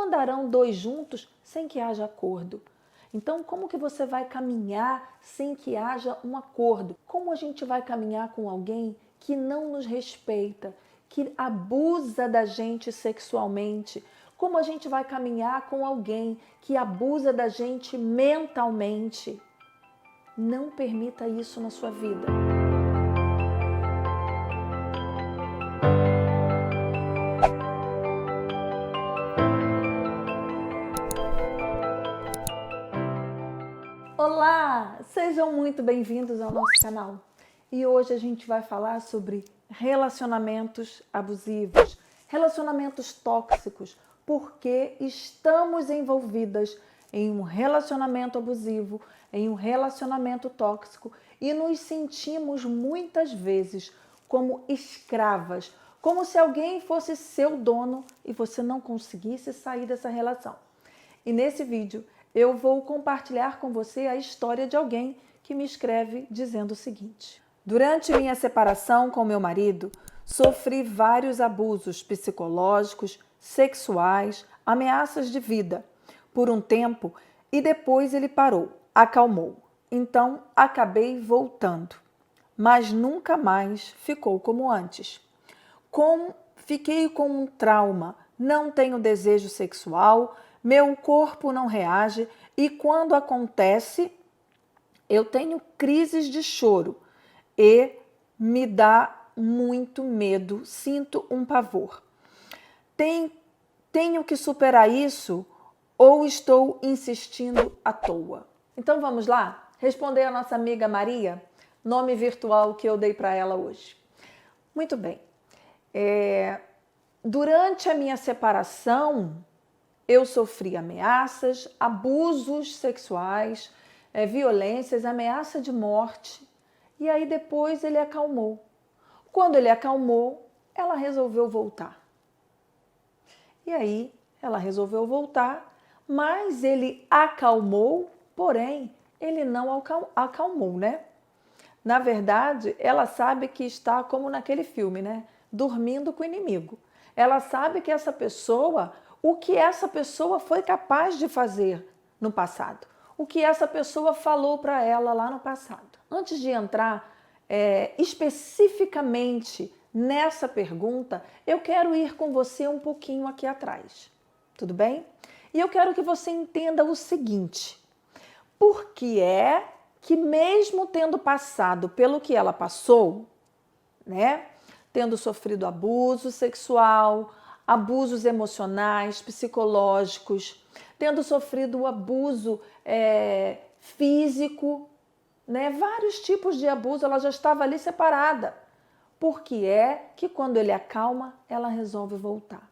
andarão dois juntos sem que haja acordo? Então, como que você vai caminhar sem que haja um acordo? Como a gente vai caminhar com alguém que não nos respeita, que abusa da gente sexualmente? Como a gente vai caminhar com alguém que abusa da gente mentalmente? Não permita isso na sua vida. Olá, sejam muito bem-vindos ao nosso canal. E hoje a gente vai falar sobre relacionamentos abusivos, relacionamentos tóxicos, porque estamos envolvidas em um relacionamento abusivo, em um relacionamento tóxico e nos sentimos muitas vezes como escravas, como se alguém fosse seu dono e você não conseguisse sair dessa relação. E nesse vídeo eu vou compartilhar com você a história de alguém que me escreve dizendo o seguinte: durante minha separação com meu marido, sofri vários abusos psicológicos, sexuais, ameaças de vida por um tempo e depois ele parou, acalmou. Então acabei voltando, mas nunca mais ficou como antes. Fiquei com um trauma, não tenho desejo sexual, meu corpo não reage e quando acontece, eu tenho crises de choro e me dá muito medo, sinto um pavor. Tenho que superar isso ou estou insistindo à toa? Então vamos lá responder a nossa amiga Maria, nome virtual que eu dei para ela hoje. Muito bem. Durante a minha separação, eu sofri ameaças, abusos sexuais, violências, ameaça de morte. E aí depois ele acalmou. Quando ele acalmou, ela resolveu voltar. E aí ela resolveu voltar, mas ele acalmou, porém ele não acalmou, né? Na verdade, ela sabe que está como naquele filme, né? Dormindo com o inimigo. Ela sabe que o que essa pessoa foi capaz de fazer no passado, o que essa pessoa falou para ela lá no passado. Antes de entrar especificamente nessa pergunta, eu quero ir com você um pouquinho aqui atrás, tudo bem? E eu quero que você entenda o seguinte: por que é que mesmo tendo passado pelo que ela passou, né? Tendo sofrido abuso sexual, abusos emocionais, psicológicos, tendo sofrido abuso físico, né? Vários tipos de abuso, ela já estava ali separada. Por que é que quando ele acalma, ela resolve voltar?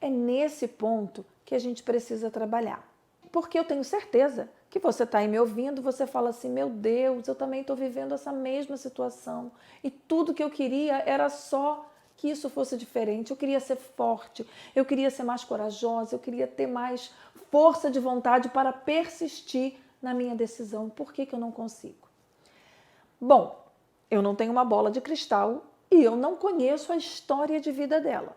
É nesse ponto que a gente precisa trabalhar. Porque eu tenho certeza que você está aí me ouvindo, você fala assim: meu Deus, eu também estou vivendo essa mesma situação e tudo que eu queria era só que isso fosse diferente. Eu queria ser forte, eu queria ser mais corajosa, eu queria ter mais força de vontade para persistir na minha decisão. Por que eu não consigo? Bom, eu não tenho uma bola de cristal e eu não conheço a história de vida dela.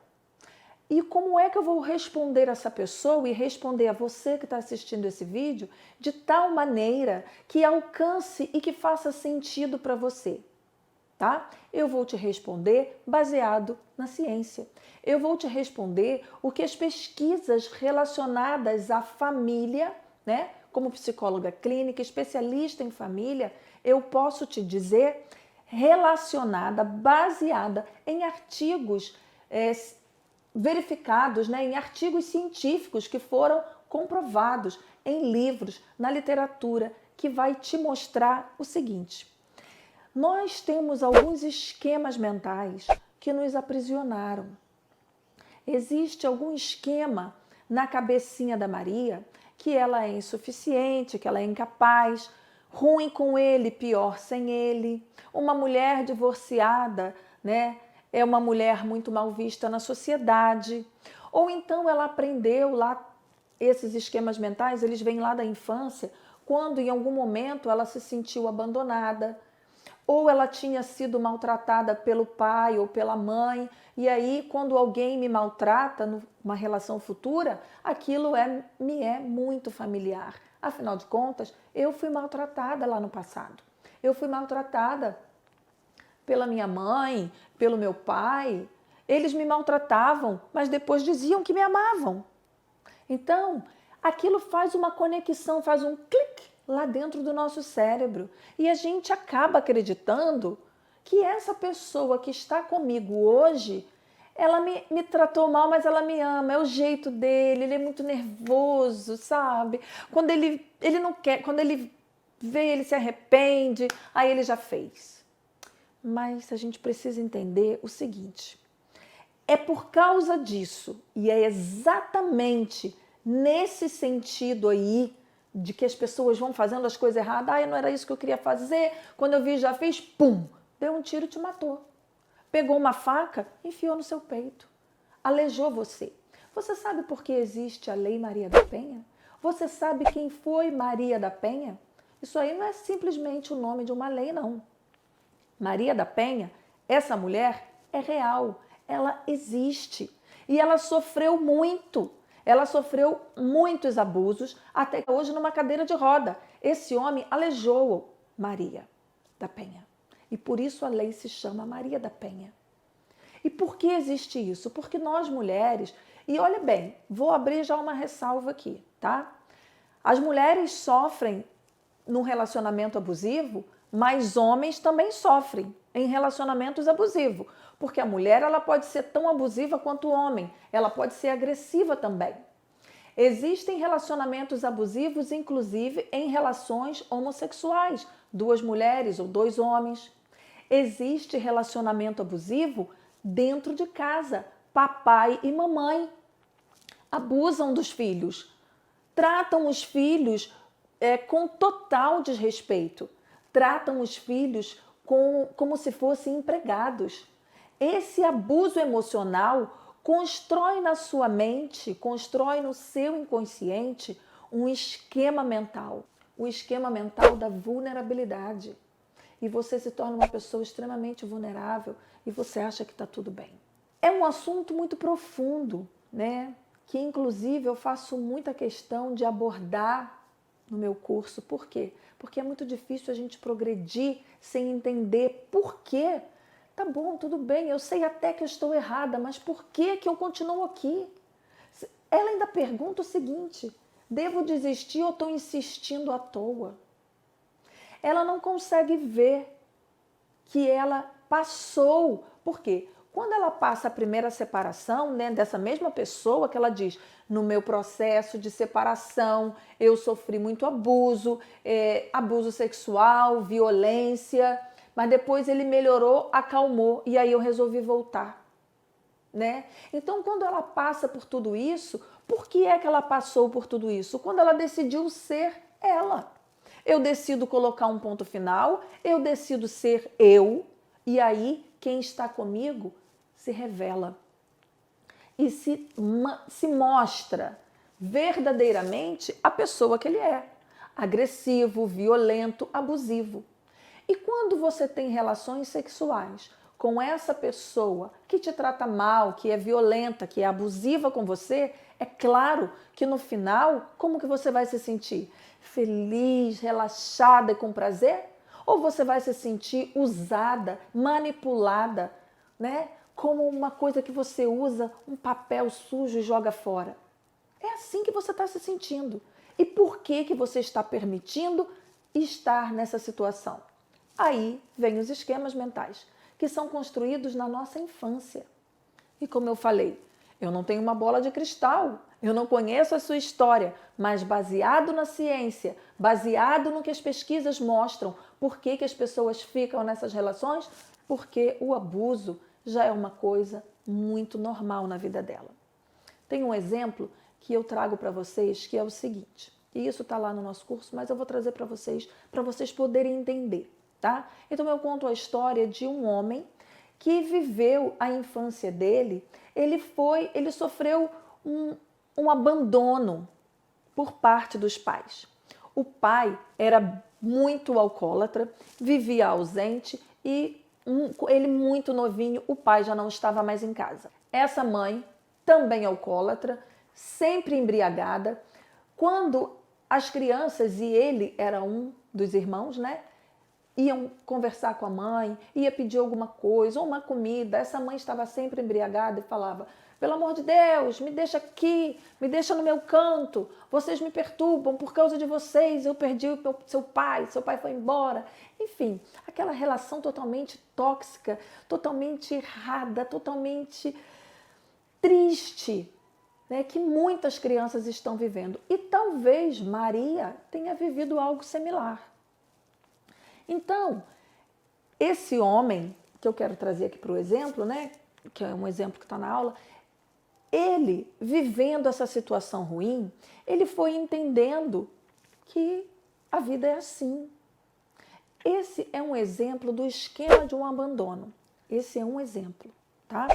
E como é que eu vou responder essa pessoa e responder a você que está assistindo esse vídeo de tal maneira que alcance e que faça sentido para você, tá? Eu vou te responder baseado na ciência. Eu vou te responder o que as pesquisas relacionadas à família, né? Como psicóloga clínica, especialista em família, eu posso te dizer relacionada, baseada em artigos verificados, né, em artigos científicos que foram comprovados em livros, na literatura, que vai te mostrar o seguinte: nós temos alguns esquemas mentais que nos aprisionaram. Existe algum esquema na cabecinha da Maria que ela é insuficiente, que ela é incapaz, ruim com ele, pior sem ele, uma mulher divorciada, né? É uma mulher muito mal vista na sociedade. Ou então ela aprendeu lá, esses esquemas mentais, eles vêm lá da infância, quando em algum momento ela se sentiu abandonada. ou ela tinha sido maltratada pelo pai ou pela mãe, e aí quando alguém me maltrata numa relação futura, aquilo me é muito familiar. Afinal de contas, eu fui maltratada lá no passado. Eu fui maltratada pela minha mãe, pelo meu pai. Eles me maltratavam, mas depois diziam que me amavam. Então, aquilo faz uma conexão, faz um clique lá dentro do nosso cérebro. E a gente acaba acreditando que essa pessoa que está comigo hoje, ela me tratou mal, mas ela me ama. É o jeito dele, ele é muito nervoso, sabe? Quando ele não quer, quando ele vê, ele se arrepende, aí ele já fez. Mas a gente precisa entender o seguinte: é por causa disso, e é exatamente nesse sentido aí, de que as pessoas vão fazendo as coisas erradas. Não era isso que eu queria fazer, quando eu vi já fez, pum, deu um tiro e te matou. Pegou uma faca, enfiou no seu peito, aleijou você. Você sabe por que existe a Lei Maria da Penha? Você sabe quem foi Maria da Penha? Isso aí não é simplesmente o nome de uma lei, não. Maria da Penha, essa mulher é real, ela existe e ela sofreu muito. Ela sofreu muitos abusos, até hoje numa cadeira de roda. Esse homem aleijou Maria da Penha. E por isso a lei se chama Maria da Penha. E por que existe isso? Porque nós mulheres, e olha bem, vou abrir já uma ressalva aqui, tá? As mulheres sofrem num relacionamento abusivo, mas homens também sofrem em relacionamentos abusivos. Porque a mulher ela pode ser tão abusiva quanto o homem, ela pode ser agressiva também. Existem relacionamentos abusivos, inclusive em relações homossexuais, duas mulheres ou dois homens. Existe relacionamento abusivo dentro de casa, papai e mamãe abusam dos filhos, tratam os filhos com total desrespeito, tratam os filhos como se fossem empregados. Esse abuso emocional constrói na sua mente, constrói no seu inconsciente um esquema mental, o esquema mental da vulnerabilidade. E você se torna uma pessoa extremamente vulnerável e você acha que está tudo bem. É um assunto muito profundo, né? Que inclusive eu faço muita questão de abordar no meu curso. Por quê? Porque é muito difícil a gente progredir sem entender por quê. Tá bom, tudo bem, eu sei até que eu estou errada, mas por que eu continuo aqui? Ela ainda pergunta o seguinte: devo desistir ou estou insistindo à toa? Ela não consegue ver que ela passou. Por quê? Quando ela passa a primeira separação, né, dessa mesma pessoa que ela diz, no meu processo de separação, eu sofri muito abuso, abuso sexual, violência, mas depois ele melhorou, acalmou e aí eu resolvi voltar, né? Então, quando ela passa por tudo isso, por que é que ela passou por tudo isso? Quando ela decidiu ser ela. Eu decido colocar um ponto final, eu decido ser eu, e aí quem está comigo se revela e se mostra verdadeiramente a pessoa que ele é, agressivo, violento, abusivo. E quando você tem relações sexuais com essa pessoa que te trata mal, que é violenta, que é abusiva com você, é claro que no final, como que você vai se sentir? Feliz, relaxada e com prazer? Ou você vai se sentir usada, manipulada, né? Como uma coisa que você usa, um papel sujo e joga fora. É assim que você está se sentindo. E por que você está permitindo estar nessa situação? Aí vem os esquemas mentais, que são construídos na nossa infância. E como eu falei, eu não tenho uma bola de cristal, eu não conheço a sua história, mas baseado na ciência, baseado no que as pesquisas mostram, por que as pessoas ficam nessas relações? Porque o abuso já é uma coisa muito normal na vida dela. Tem um exemplo que eu trago para vocês, que é o seguinte, e isso está lá no nosso curso, mas eu vou trazer para vocês poderem entender, tá? Então eu conto a história de um homem que viveu a infância dele, ele sofreu um abandono por parte dos pais. O pai era muito alcoólatra, vivia ausente e ele muito novinho, o pai já não estava mais em casa. Essa mãe, também alcoólatra, sempre embriagada. Quando as crianças, e ele era um dos irmãos, né? Iam conversar com a mãe, ia pedir alguma coisa, ou uma comida, essa mãe estava sempre embriagada e falava: pelo amor de Deus, me deixa aqui, me deixa no meu canto, vocês me perturbam, por causa de vocês eu perdi o seu pai foi embora. Enfim, aquela relação totalmente tóxica, totalmente errada, totalmente triste, né, que muitas crianças estão vivendo. E talvez Maria tenha vivido algo similar. Então, esse homem, que eu quero trazer aqui para o exemplo, né, que é um exemplo que está na aula, ele, vivendo essa situação ruim, ele foi entendendo que a vida é assim. Esse é um exemplo do esquema de um abandono. Esse é um exemplo, tá?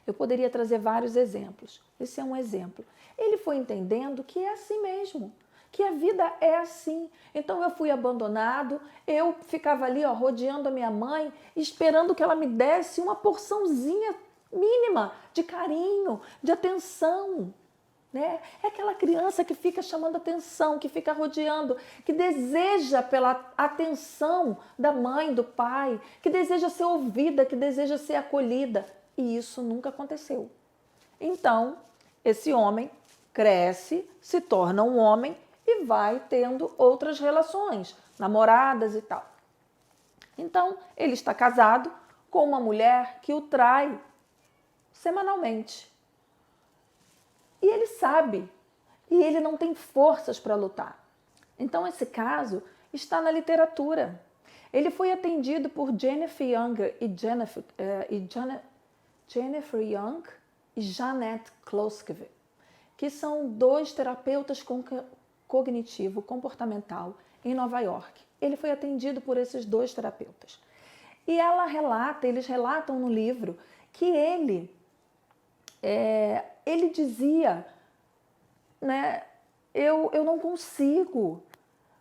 Eu poderia trazer vários exemplos. Esse é um exemplo. Ele foi entendendo que é assim mesmo, que a vida é assim. Então eu fui abandonado, eu ficava ali, ó, rodeando a minha mãe, esperando que ela me desse uma porçãozinha mínima de carinho, de atenção. Né? É aquela criança que fica chamando atenção, que fica rodeando, que deseja pela atenção da mãe, do pai, que deseja ser ouvida, que deseja ser acolhida. E isso nunca aconteceu. Então, esse homem cresce, se torna um homem e vai tendo outras relações, namoradas e tal. Então, ele está casado com uma mulher que o trai semanalmente. E ele sabe, e ele não tem forças para lutar. Então, esse caso está na literatura. Ele foi atendido por Jennifer Young e Jeanette Kloskova, que são dois terapeutas cognitivo-comportamental em Nova York. Ele foi atendido por esses dois terapeutas. E eles relatam no livro que ele dizia, né, eu não consigo.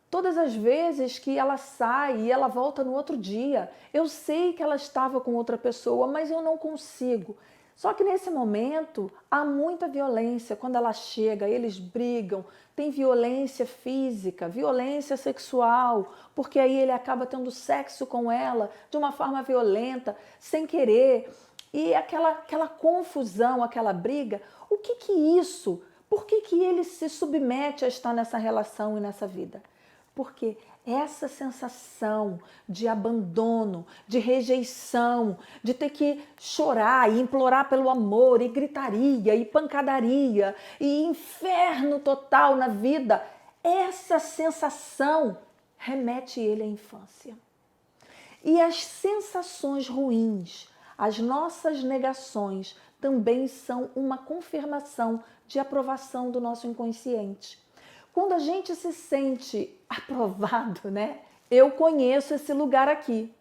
Todas as vezes que ela sai e ela volta no outro dia, eu sei que ela estava com outra pessoa, mas eu não consigo. Só que nesse momento há muita violência. Quando ela chega, eles brigam, tem violência física, violência sexual, porque aí ele acaba tendo sexo com ela de uma forma violenta, sem querer. E aquela confusão, aquela briga, o que isso? Por que ele se submete a estar nessa relação e nessa vida? Porque essa sensação de abandono, de rejeição, de ter que chorar e implorar pelo amor, e gritaria, e pancadaria, e inferno total na vida, essa sensação remete ele à infância. E as sensações ruins, as nossas negações, também são uma confirmação de aprovação do nosso inconsciente. Quando a gente se sente aprovado, né? Eu conheço esse lugar aqui.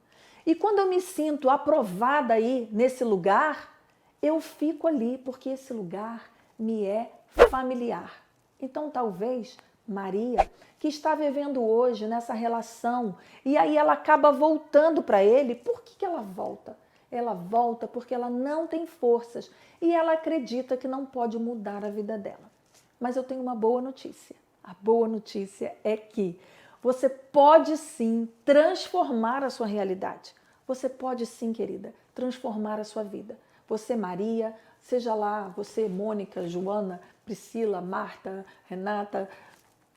E quando eu me sinto aprovada aí, nesse lugar, eu fico ali, porque esse lugar me é familiar. Então, talvez Maria, que está vivendo hoje nessa relação, e aí ela acaba voltando para ele, por que ela volta? Ela volta porque ela não tem forças e ela acredita que não pode mudar a vida dela. Mas eu tenho uma boa notícia. A boa notícia é que você pode sim transformar a sua realidade. Você pode sim, querida, transformar a sua vida. Você, Maria, seja lá você, Mônica, Joana, Priscila, Marta, Renata,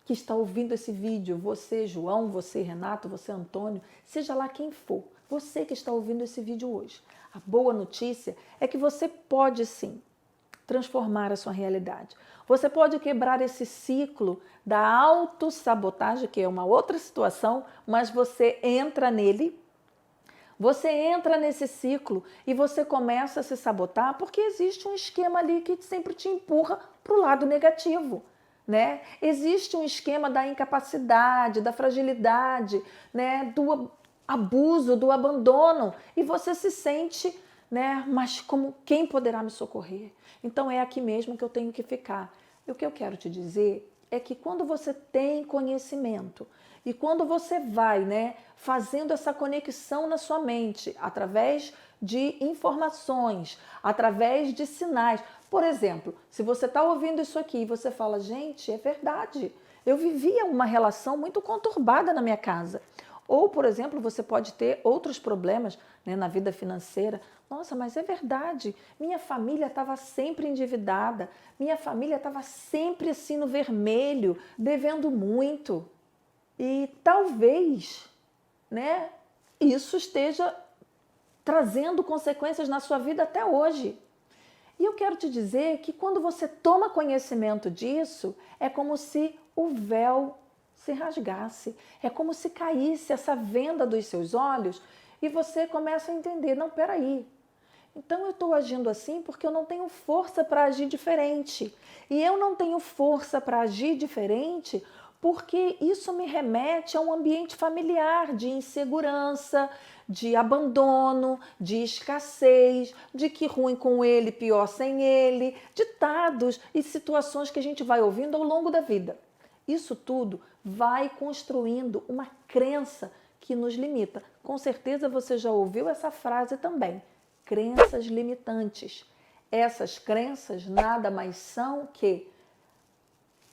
que está ouvindo esse vídeo, você, João, você, Renato, você, Antônio, seja lá quem for, você que está ouvindo esse vídeo hoje. A boa notícia é que você pode sim transformar a sua realidade. Você pode quebrar esse ciclo da autossabotagem, que é uma outra situação, mas você entra nele, você entra nesse ciclo e você começa a se sabotar porque existe um esquema ali que sempre te empurra para o lado negativo. Né? Existe um esquema da incapacidade, da fragilidade, né? Do abuso, do abandono, e você se sente, né? Mas como quem poderá me socorrer? Então é aqui mesmo que eu tenho que ficar. E o que eu quero te dizer é que quando você tem conhecimento e quando você vai, né, fazendo essa conexão na sua mente através de informações, através de sinais. Por exemplo, se você está ouvindo isso aqui e você fala, gente, é verdade, eu vivia uma relação muito conturbada na minha casa. Ou, por exemplo, você pode ter outros problemas, né, na vida financeira. Nossa, mas é verdade, minha família estava sempre endividada, minha família estava sempre assim no vermelho, devendo muito. E talvez, né, isso esteja trazendo consequências na sua vida até hoje. E eu quero te dizer que quando você toma conhecimento disso, é como se o véu se rasgasse, é como se caísse essa venda dos seus olhos e você começa a entender, não, peraí, então eu estou agindo assim porque eu não tenho força para agir diferente. E eu não tenho força para agir diferente porque isso me remete a um ambiente familiar de insegurança, de abandono, de escassez, de que ruim com ele, pior sem ele, ditados e situações que a gente vai ouvindo ao longo da vida. Isso tudo vai construindo uma crença que nos limita. Com certeza você já ouviu essa frase também. Crenças limitantes. Essas crenças nada mais são que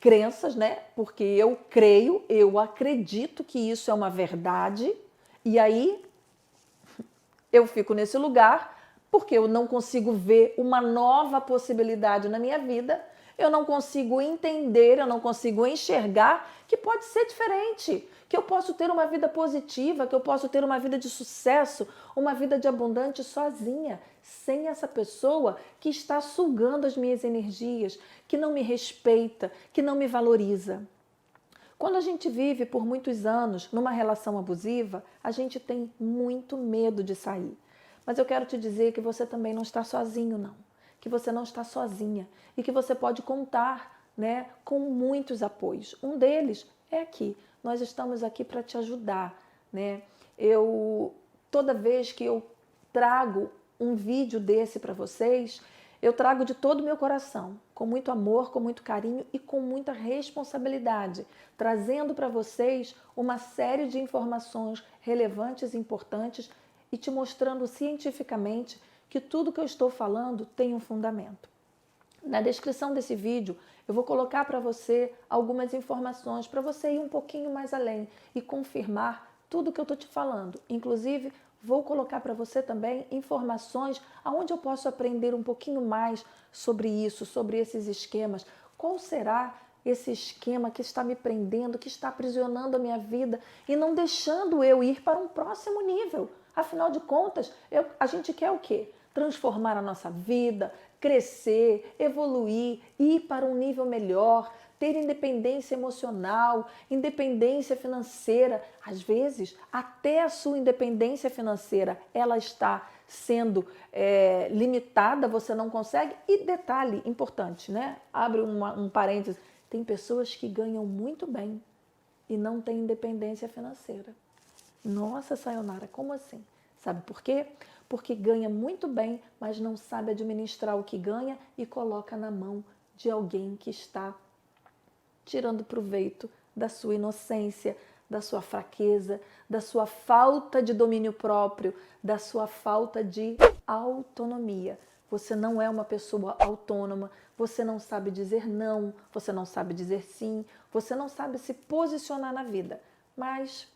crenças, né? Porque eu creio, eu acredito que isso é uma verdade, e aí eu fico nesse lugar porque eu não consigo ver uma nova possibilidade na minha vida, eu não consigo entender, eu não consigo enxergar que pode ser diferente, que eu posso ter uma vida positiva, que eu posso ter uma vida de sucesso, uma vida de abundante sozinha, sem essa pessoa que está sugando as minhas energias, que não me respeita, que não me valoriza. Quando a gente vive por muitos anos numa relação abusiva, a gente tem muito medo de sair. Mas eu quero te dizer que você também não está sozinho, não. Que você não está sozinha e que você pode contar, né, com muitos apoios. Um deles é aqui. Nós estamos aqui para te ajudar, né? Toda vez que eu trago um vídeo desse para vocês, eu trago de todo o meu coração, com muito amor, com muito carinho e com muita responsabilidade, trazendo para vocês uma série de informações relevantes e importantes e te mostrando cientificamente que tudo que eu estou falando tem um fundamento. Na descrição desse vídeo, eu vou colocar para você algumas informações para você ir um pouquinho mais além e confirmar tudo que eu estou te falando. Inclusive, vou colocar para você também informações aonde eu posso aprender um pouquinho mais sobre isso, sobre esses esquemas. Qual será esse esquema que está me prendendo, que está aprisionando a minha vida e não deixando eu ir para um próximo nível? Afinal de contas, a gente quer o quê? Transformar a nossa vida, crescer, evoluir, ir para um nível melhor, ter independência emocional, independência financeira. Às vezes, até a sua independência financeira, ela está sendo limitada, você não consegue. E detalhe importante, né? Abre um parênteses, tem pessoas que ganham muito bem e não têm independência financeira. Nossa, Sayonara, como assim? Sabe por quê? Porque ganha muito bem, mas não sabe administrar o que ganha e coloca na mão de alguém que está tirando proveito da sua inocência, da sua fraqueza, da sua falta de domínio próprio, da sua falta de autonomia. Você não é uma pessoa autônoma, você não sabe dizer não, você não sabe dizer sim, você não sabe se posicionar na vida. Mas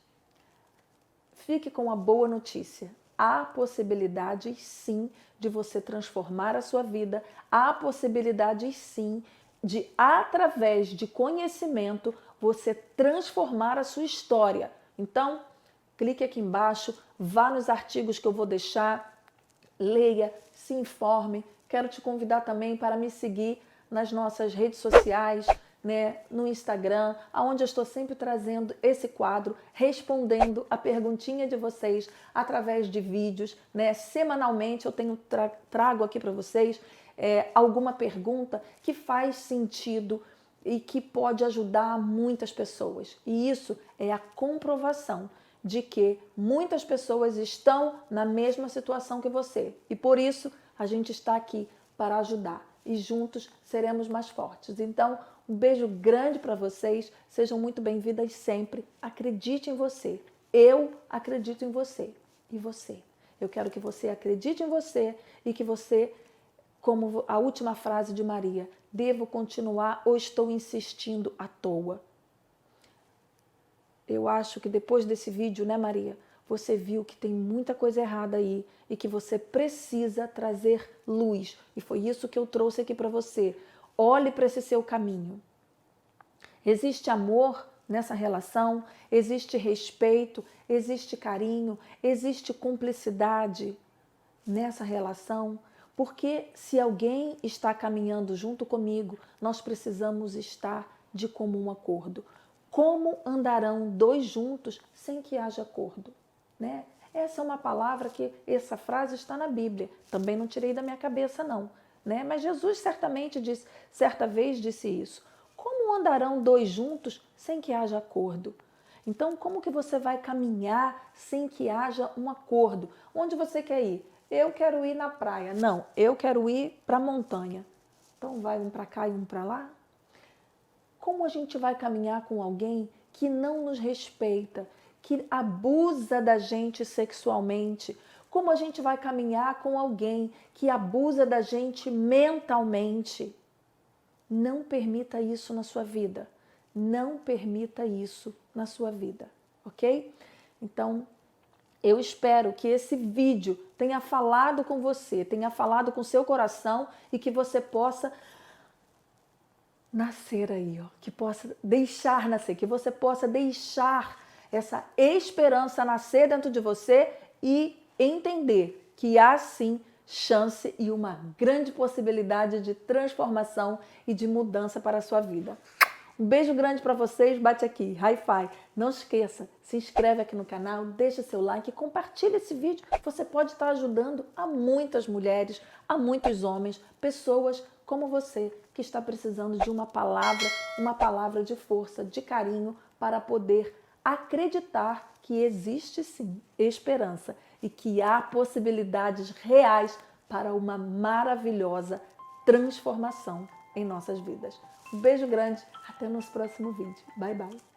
fique com a boa notícia. Há possibilidades sim de você transformar a sua vida, há possibilidades sim de, através de conhecimento, você transformar a sua história. Então, clique aqui embaixo, vá nos artigos que eu vou deixar, leia, se informe. Quero te convidar também para me seguir nas nossas redes sociais, né, no Instagram, onde eu estou sempre trazendo esse quadro, respondendo a perguntinha de vocês através de vídeos, né? Semanalmente eu trago aqui para vocês alguma pergunta que faz sentido e que pode ajudar muitas pessoas. E isso é a comprovação de que muitas pessoas estão na mesma situação que você. E por isso a gente está aqui para ajudar. e juntos seremos mais fortes. Então, um beijo grande para vocês, sejam muito bem-vindas sempre. Acredite em você. Eu acredito em você. E você? Eu quero que você acredite em você e que você, como a última frase de Maria, devo continuar ou estou insistindo à toa? Eu acho que depois desse vídeo, né, Maria, você viu que tem muita coisa errada aí e que você precisa trazer luz. E foi isso que eu trouxe aqui para você. Olhe para esse seu caminho. Existe amor nessa relação, existe respeito, existe carinho, existe cumplicidade nessa relação. Porque se alguém está caminhando junto comigo, nós precisamos estar de comum acordo. Como andarão dois juntos sem que haja acordo? Né? Essa é uma palavra que, essa frase está na Bíblia. Também não tirei da minha cabeça, não. Né? Mas Jesus certamente disse, certa vez disse isso. Como andarão dois juntos sem que haja acordo? Então, como que você vai caminhar sem que haja um acordo? Onde você quer ir? Eu quero ir na praia. Não, eu quero ir para a montanha. Então, vai um para cá e um para lá? Como a gente vai caminhar com alguém que não nos respeita, que abusa da gente sexualmente? Como a gente vai caminhar com alguém que abusa da gente mentalmente? Não permita isso na sua vida. Não permita isso na sua vida, ok? Então, eu espero que esse vídeo tenha falado com você, tenha falado com seu coração e que você possa nascer aí, ó, que possa deixar nascer, que você possa deixar essa esperança nascer dentro de você e entender que há sim chance e uma grande possibilidade de transformação e de mudança para a sua vida. Um beijo grande para vocês, bate aqui, hi-fi. Não esqueça, se inscreve aqui no canal, deixa seu like, compartilha esse vídeo. Você pode estar ajudando a muitas mulheres, a muitos homens, pessoas como você que está precisando de uma palavra de força, de carinho para poder acreditar que existe sim esperança e que há possibilidades reais para uma maravilhosa transformação em nossas vidas. Um beijo grande, até o nosso próximo vídeo. Bye, bye.